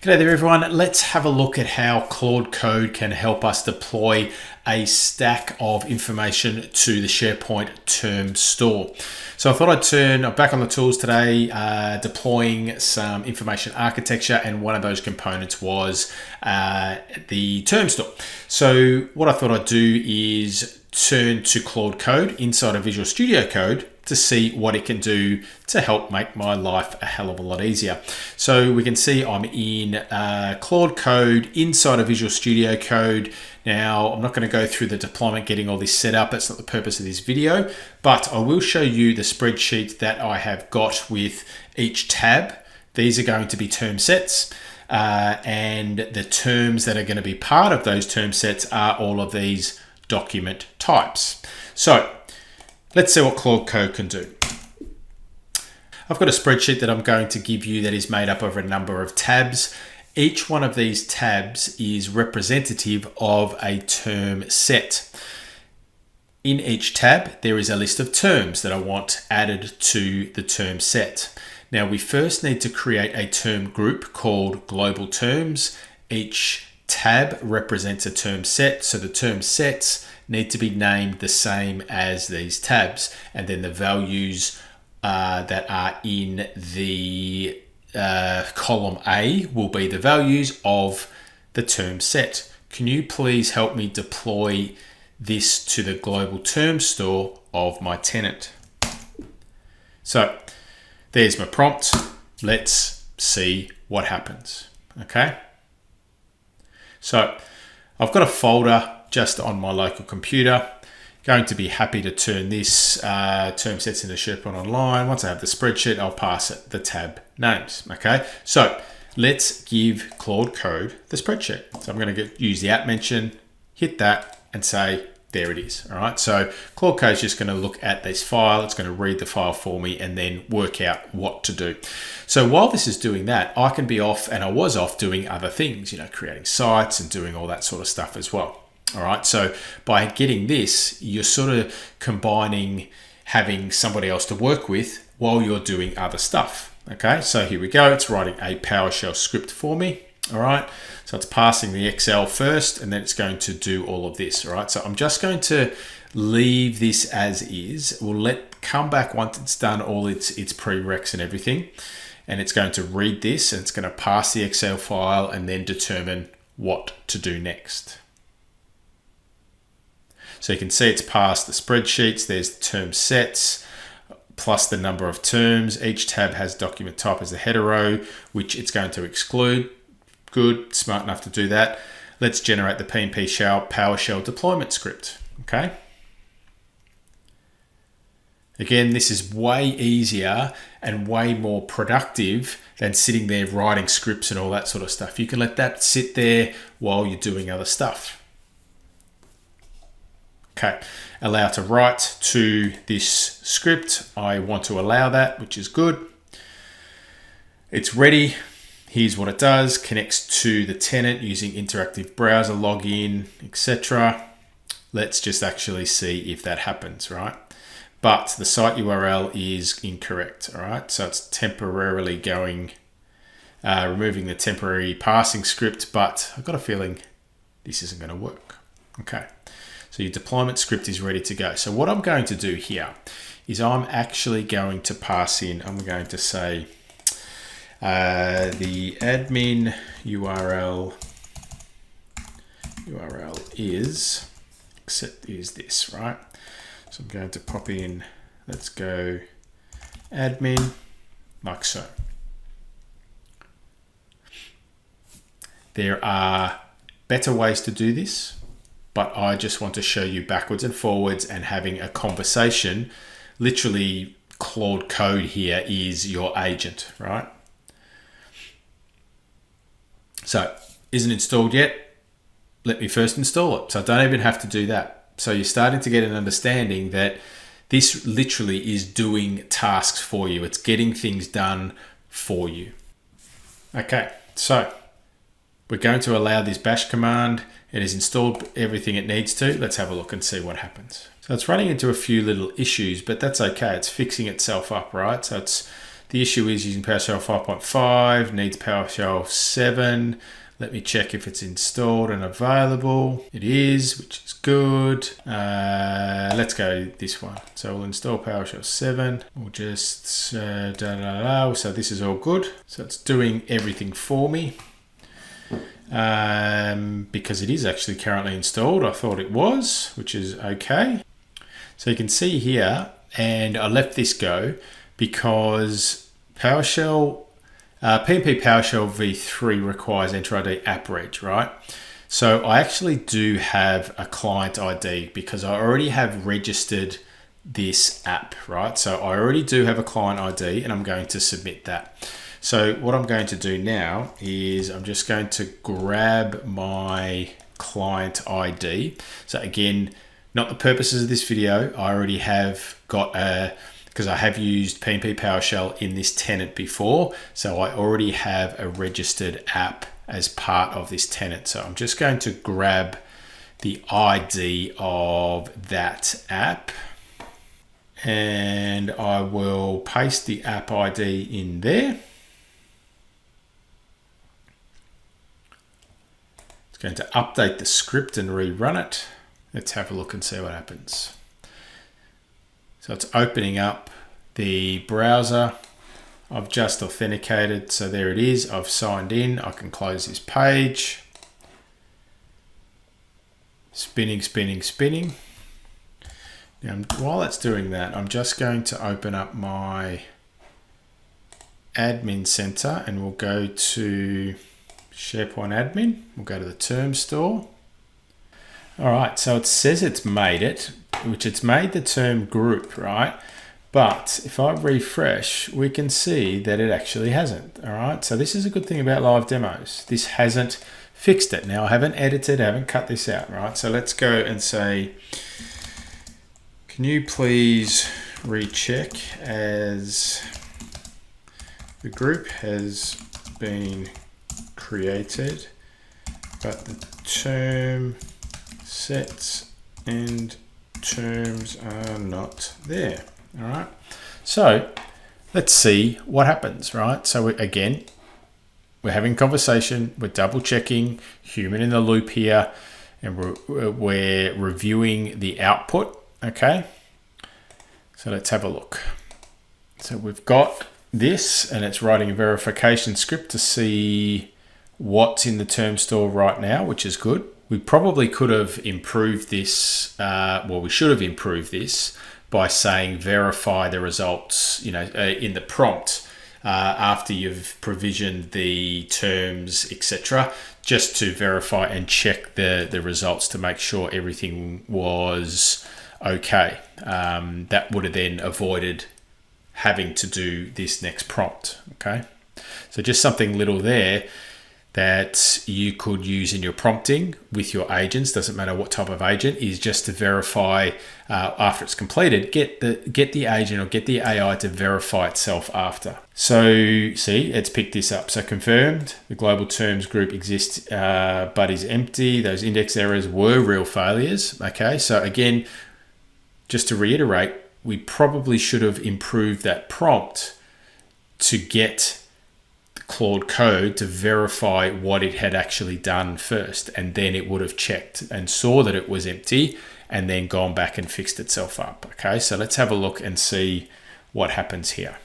G'day there everyone. Let's have a look at how Claude Code can help us deploy a stack of information to the SharePoint term store. So I thought I'd turn back on the tools today, deploying some information architecture, and one of those components was the term store. So what I thought I'd do is turn to Claude Code inside of Visual Studio Code to see what it can do to help make my life a hell of a lot easier. So we can see I'm in Claude Code inside of Visual Studio Code. Now, I'm not going to go through the deployment, getting all this set up. That's not the purpose of this video, but I will show you the spreadsheet that I have got with each tab. These are going to be term sets, and the terms that are going to be part of those term sets are all of these document types. So let's see what Claude Code can do. I've got a spreadsheet that I'm going to give you that is made up of a number of tabs. Each one of these tabs is representative of a term set. In each tab, there is a list of terms that I want added to the term set. Now, we first need to create a term group called global terms. Each tab represents a term set, so the term sets need to be named the same as these tabs, and then the values that are in the column A will be the values of the term set. Can you please help me deploy this to the global term store of my tenant? So there's my prompt. Let's see what happens. Okay. So I've got a folder just on my local computer. Going to be happy to turn this term sets into SharePoint Online. Once I have the spreadsheet, I'll pass it the tab names. Okay, so let's give Claude Code the spreadsheet. So I'm going to use the app mention, hit that, and say, there it is. All right, so Claude Code is just going to look at this file. It's going to read the file for me and then work out what to do. So while this is doing that, I can be off, and I was off doing other things, creating sites and doing all that sort of stuff as well. All right, so by getting this, you're sort of combining having somebody else to work with while you're doing other stuff. Okay, so here we go. It's writing a PowerShell script for me. All right, so it's passing the Excel first, and then it's going to do all of this. All right, so I'm just going to leave this as is. We'll come back once it's done all its prereqs and everything, and it's going to read this, and it's going to pass the Excel file and then determine what to do next. So you can see it's passed the spreadsheets. There's the term sets plus the number of terms. Each tab has document type as the header row, which it's going to exclude. Good, smart enough to do that. Let's generate the PnP PowerShell deployment script. Okay. Again, this is way easier and way more productive than sitting there writing scripts and all that sort of stuff. You can let that sit there while you're doing other stuff. Okay, allow to write to this script. I want to allow that, which is good. It's ready. Here's what it does. Connects to the tenant using interactive browser login, etc. Let's just actually see if that happens, right? But the site URL is incorrect, all right? So it's temporarily going, removing the temporary parsing script, but I've got a feeling this isn't going to work. Okay. So your deployment script is ready to go. So what I'm going to do here is I'm actually going to pass in, I'm going to say the admin URL is this, right? So I'm going to pop in, let's go admin, like so. There are better ways to do this, but I just want to show you backwards and forwards and having a conversation. Literally, Claude Code here is your agent, right? So, isn't installed yet? Let me first install it. So I don't even have to do that. So you're starting to get an understanding that this literally is doing tasks for you. It's getting things done for you. Okay, so we're going to allow this bash command. It has installed everything it needs to. Let's have a look and see what happens. So it's running into a few little issues, but that's okay. It's fixing itself up, right? So it's The issue is using PowerShell 5.5, needs PowerShell 7. Let me check if it's installed and available. It is, which is good. Let's go this one. So we'll install PowerShell 7. We'll just so this is all good. So it's doing everything for me. Because it is actually currently installed. I thought it was, which is okay. So you can see here, and I left this go because PowerShell, PnP PowerShell v3 requires Enter ID app reg, right? So I actually do have a client ID because I already have registered this app, right? So I already do have a client ID and I'm going to submit that. So what I'm going to do now is I'm just going to grab my client ID. So again, not the purposes of this video. I already have got because I have used PnP PowerShell in this tenant before. So I already have a registered app as part of this tenant. So I'm just going to grab the ID of that app and I will paste the app ID in there. It's going to update the script and rerun it. Let's have a look and see what happens. So it's opening up the browser. I've just authenticated. So there it is. I've signed in. I can close this page. Spinning, spinning, spinning. Now, while it's doing that, I'm just going to open up my admin center and we'll go to SharePoint admin. We'll go to the term store. All right, so it says it's made it, which it's made the term group, right? But if I refresh, we can see that it actually hasn't. All right, so this is a good thing about live demos. This hasn't fixed it. Now I haven't edited, I haven't cut this out, right? So let's go and say, can you please recheck as the group has been created, but the term sets and terms are not there. All right, so let's see what happens, right? So again, we're having conversation, we're double checking, human in the loop here, and we're reviewing the output, okay? So let's have a look. So we've got this and it's writing a verification script to see what's in the term store right now, which is good. We probably could have improved this, we should have improved this by saying verify the results, in the prompt after you've provisioned the terms, etc., just to verify and check the results to make sure everything was okay. That would have then avoided having to do this next prompt, okay? So just something little there that you could use in your prompting with your agents, doesn't matter what type of agent, is just to verify after it's completed, get the agent or get the AI to verify itself after. So see, it's picked this up. So confirmed, the global terms group exists but is empty. Those index errors were real failures. Okay, so again, just to reiterate, we probably should have improved that prompt to get Claude Code to verify what it had actually done first, and then it would have checked and saw that it was empty and then gone back and fixed itself up. Okay, so let's have a look and see what happens here.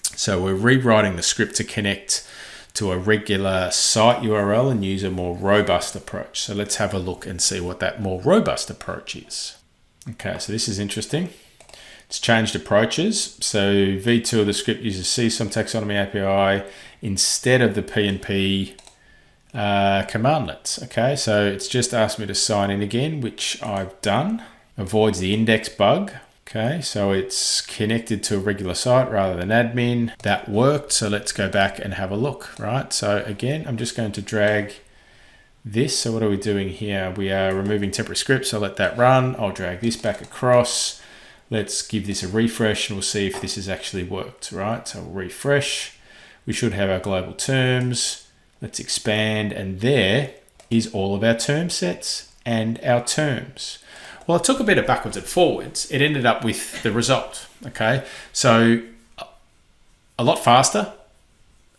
So we're rewriting the script to connect to a regular site URL and use a more robust approach. So let's have a look and see what that more robust approach is. Okay, so this is interesting. It's changed approaches. So V2 of the script uses CSOM taxonomy API instead of the PnP commandlets. Okay, so it's just asked me to sign in again, which I've done. Avoids the index bug. Okay, so it's connected to a regular site rather than admin. That worked. So let's go back and have a look, right? So again, I'm just going to drag this. So what are we doing here? We are removing temporary scripts. I'll let that run. I'll drag this back across. Let's give this a refresh and we'll see if this has actually worked, right? So we'll refresh. We should have our global terms. Let's expand, and there is all of our term sets and our terms. Well, it took a bit of backwards and forwards. It ended up with the result, okay? So a lot faster,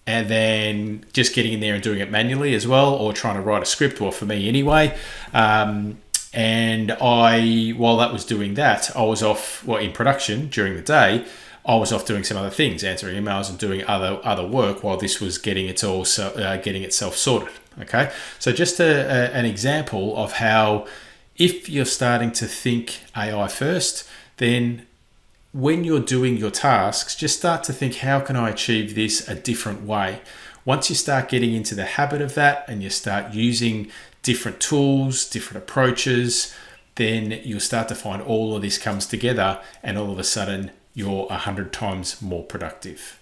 and then just getting in there and doing it manually as well, or trying to write a script, or for me anyway. And while that was doing that, I was off, well, in production during the day, I was off doing some other things, answering emails and doing other work while this was getting itself sorted. Okay, so just an example of how, if you're starting to think AI first, then when you're doing your tasks, just start to think, how can I achieve this a different way? Once you start getting into the habit of that and you start using different tools, different approaches, then you'll start to find all of this comes together, and all of a sudden you're 100 times more productive.